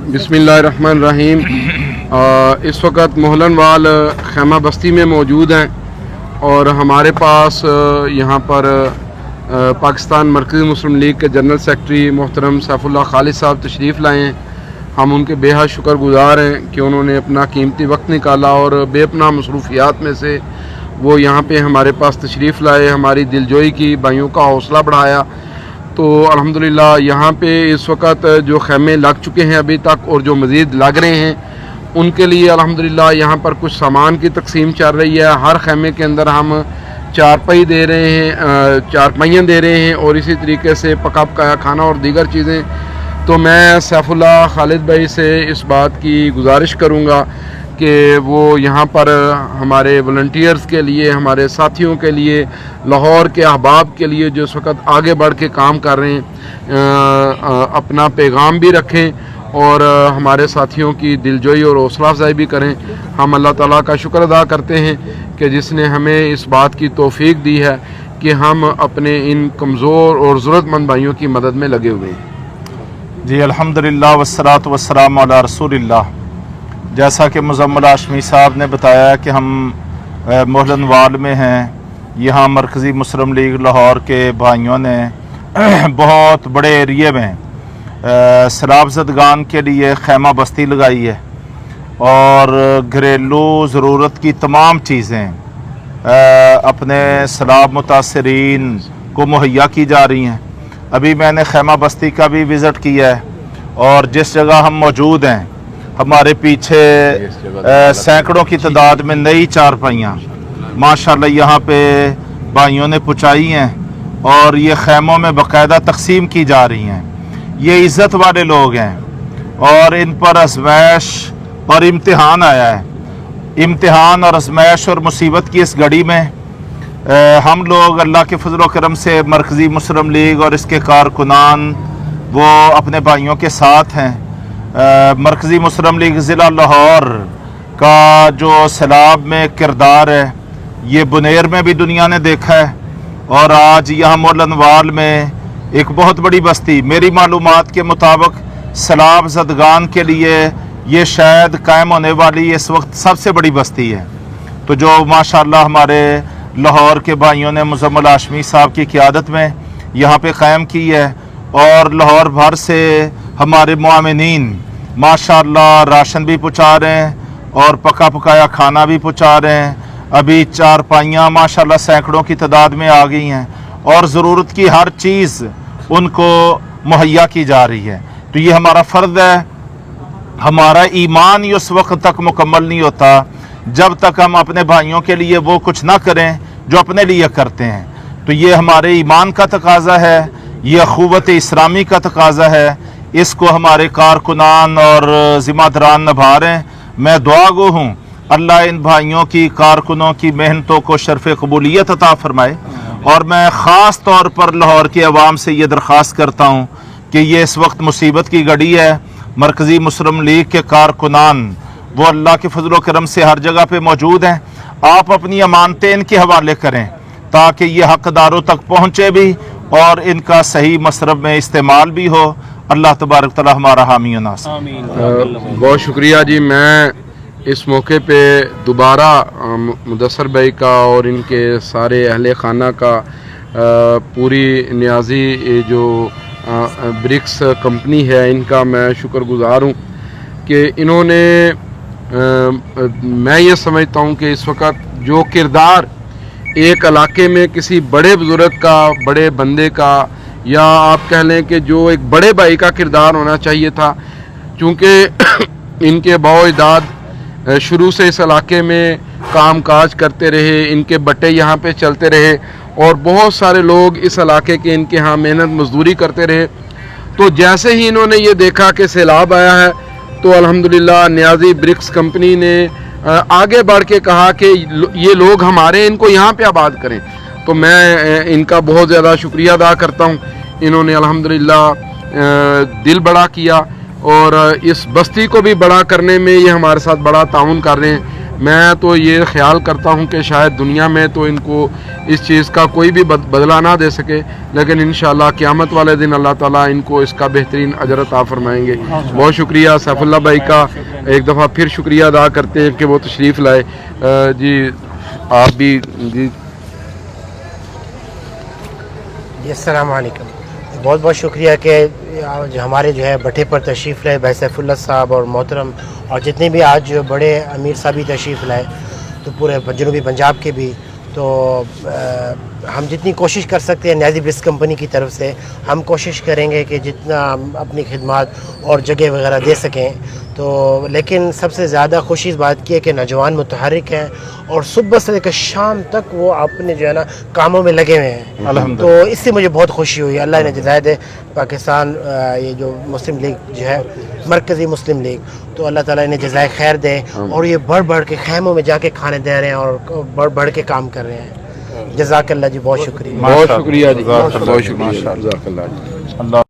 बिस्मिल्लाहिर्रहमानिर्रहीम। इस वक्त मोहलनवाल खैमा बस्ती में मौजूद हैं और हमारे पास यहाँ पर पाकिस्तान मरकज़ी मुस्लिम लीग के जनरल सेक्रेटरी मोहतरम सैफुल्लाह खालिद साहब तशरीफ़ लाए हैं। हम उनके बेहद शुक्रगुज़ार हैं कि उन्होंने अपना कीमती वक्त निकाला और बेपनाह मसरूफियात में से वो यहाँ पे हमारे पास तशरीफ़ लाए, हमारी दिलजोई की, भाइयों का हौसला बढ़ाया। तो अल्हम्दुलिल्लाह यहाँ पे इस वक्त जो खैमे लग चुके हैं अभी तक और जो मज़ीद लग रहे हैं उनके लिए अल्हम्दुलिल्लाह यहाँ पर कुछ सामान की तकसीम चल रही है। हर खैमे के अंदर हम चारपाई दे रहे हैं, चारपाइयाँ दे रहे हैं और इसी तरीके से पका पकाया खाना और दीगर चीज़ें। तो मैं सैफुल्लाह खालिद भाई से इस बात की गुजारिश करूँगा कि वो यहाँ पर हमारे वॉलंटियर्स के लिए, हमारे साथियों के लिए, लाहौर के अहबाब के लिए जो इस वक्त आगे बढ़ के काम कर रहे हैं अपना पैगाम भी रखें और हमारे साथियों की दिलजोई और हौसला अफजाई भी करें। हम अल्लाह ताला का शुक्र अदा करते हैं कि जिसने हमें इस बात की तौफीक दी है कि हम अपने इन कमज़ोर और ज़रूरतमंद भाइयों की मदद में लगे हुए हैं। जी अल्हम्दुलिल्लाह वस्सलातु वस्सलामु अला रसूलिल्लाह। जैसा कि मुज़म्मिल हाशमी साहब ने बताया कि हम मोहलनवाल में हैं। यहाँ मरकज़ी मुस्लिम लीग लाहौर के भाइयों ने बहुत बड़े एरिए में सैलाब ज़दगान के लिए खैमा बस्ती लगाई है और घरेलू ज़रूरत की तमाम चीज़ें अपने सैलाब मुतासरीन को मुहैया की जा रही हैं। अभी मैंने खैमा बस्ती का भी विज़िट किया है और जिस जगह हम मौजूद हैं हमारे पीछे सैकड़ों की तादाद में नई चारपाइयाँ माशाल्लाह यहाँ पे भाइयों ने पहुँचाई हैं और ये खैमों में बाकायदा तकसीम की जा रही हैं। ये इज़्ज़त वाले लोग हैं और इन पर आज़माइश और इम्तिहान आया है। इम्तिहान और आज़माइश और मुसीबत की इस घड़ी में हम लोग अल्लाह के फजल व करम से मरकज़ी मुस्लिम लीग और इसके कारकुनान वो अपने भाइयों के साथ हैं। मरकज़ी मुस्लिम लीग ज़िला लाहौर का जो सैलाब में किरदार है ये बुनेर में भी दुनिया ने देखा है और आज यहाँ मोहलनवाल में एक बहुत बड़ी बस्ती, मेरी मालूमात के मुताबिक सैलाब ज़दगान के लिए ये शायद कायम होने वाली इस वक्त सबसे बड़ी बस्ती है। तो जो माशाल्लाह हमारे लाहौर के भाइयों ने मुज़म्मिल हाशमी साहब की क़ियादत में यहाँ पे क़ायम की है और लाहौर भर से हमारे मुआमिनीन माशाल्लाह राशन भी पहुँचा रहे हैं और पका पकाया खाना भी पहुँचा रहे हैं। अभी चारपाइयाँ माशाल्लाह सैकड़ों की तादाद में आ गई हैं और ज़रूरत की हर चीज़ उनको मुहैया की जा रही है। तो ये हमारा फ़र्ज़ है। हमारा ईमान ही उस वक्त तक मुकम्मल नहीं होता जब तक हम अपने भाइयों के लिए वो कुछ ना करें जो अपने लिए करते हैं। तो ये हमारे ईमान का तकाज़ा है, ये अख़ुवत इस्लामी का तकाज़ा है। इसको हमारे कारकुनान और ज़िम्मेदारान निभा रहे हैं। मैं दुआ गो हूँ अल्लाह इन भाइयों की, कारकुनों की मेहनतों को शर्फ़ कबूलियत अता फ़रमाए और मैं ख़ास तौर पर लाहौर के अवाम से ये दरख्वास्त करता हूँ कि ये इस वक्त मुसीबत की घड़ी है। मरकज़ी मुस्लिम लीग के कारकुनान वो अल्लाह के फजल व करम से हर जगह पे मौजूद हैं। आप अपनी अमानतें इनके हवाले करें ताकि ये हक़दारों तक पहुँचे भी और इनका सही मसरब में इस्तेमाल भी हो। अल्लाह तबारक तआला हमारा हामी व नासिर। बहुत शुक्रिया जी। मैं इस मौके पे दोबारा मुदस्सर भाई का और इनके सारे अहले खाना का पूरी नियाज़ी जो ब्रिक्स कंपनी है इनका मैं शुक्रगुज़ार हूँ कि इन्होंने मैं ये समझता हूँ कि इस वक्त जो किरदार एक इलाके में किसी बड़े बुज़ुर्ग का, बड़े बंदे का, या आप कह लें कि जो एक बड़े भाई का किरदार होना चाहिए था, चूँकि इनके बाओ-इदाद शुरू से इस इलाके में काम काज करते रहे, इनके बट्टे यहाँ पे चलते रहे और बहुत सारे लोग इस इलाके के इनके यहाँ मेहनत मजदूरी करते रहे। तो जैसे ही इन्होंने ये देखा कि सैलाब आया है तो अल्हम्दुलिल्लाह नियाज़ी ब्रिक्स कंपनी ने आगे बढ़ के कहा कि ये लोग हमारे, इनको यहाँ पे आबाद करें। तो मैं इनका बहुत ज़्यादा शुक्रिया अदा करता हूँ। इन्होंने अल्हम्दुलिल्लाह दिल बड़ा किया और इस बस्ती को भी बड़ा करने में ये हमारे साथ बड़ा ताउन कर रहे हैं। میں تو یہ خیال کرتا ہوں کہ شاید دنیا میں تو ان کو اس چیز کا کوئی بھی بدلہ نہ دے سکے، لیکن انشاءاللہ قیامت والے دن اللہ تعالیٰ ان کو اس کا بہترین اجر عطا فرمائیں گے۔ بہت شکریہ سیف اللہ بھائی کا، ایک دفعہ پھر شکریہ ادا کرتے ہیں کہ وہ تشریف لائے۔ جی آپ بھی جی السلام علیکم، بہت بہت شکریہ کہ ہمارے جو ہے بٹھے پر تشریف لائے بھائی سیف اللہ صاحب اور محترم، اور جتنے بھی آج بڑے امیر صاحب بھی تشریف لائے، تو پورے جنوبی پنجاب کے بھی۔ تو ہم جتنی کوشش کر سکتے ہیں نیازی برسک کمپنی کی طرف سے ہم کوشش کریں گے کہ جتنا اپنی خدمات اور جگہ وغیرہ دے سکیں۔ تو لیکن سب سے زیادہ خوشی اس بات کی ہے کہ نوجوان متحرک ہیں اور صبح سے لے کر شام تک وہ اپنے جو ہے نا کاموں میں لگے ہوئے ہیں، تو اس سے مجھے بہت خوشی ہوئی۔ اللہ نے جزائے دے پاکستان یہ جو مسلم لیگ جو ہے مرکزی مسلم لیگ، تو اللہ تعالیٰ انہیں جزائے خیر دے، اور یہ بڑھ بڑھ کے خیموں میں جا کے کھانے دے رہے ہیں اور بڑھ بڑھ کے کام کر رہے ہیں۔ جزاک اللہ جی، بہت شکریہ۔ بہت شکریہ جی، بہت شکریہ، جزاک اللہ جی۔ اللہ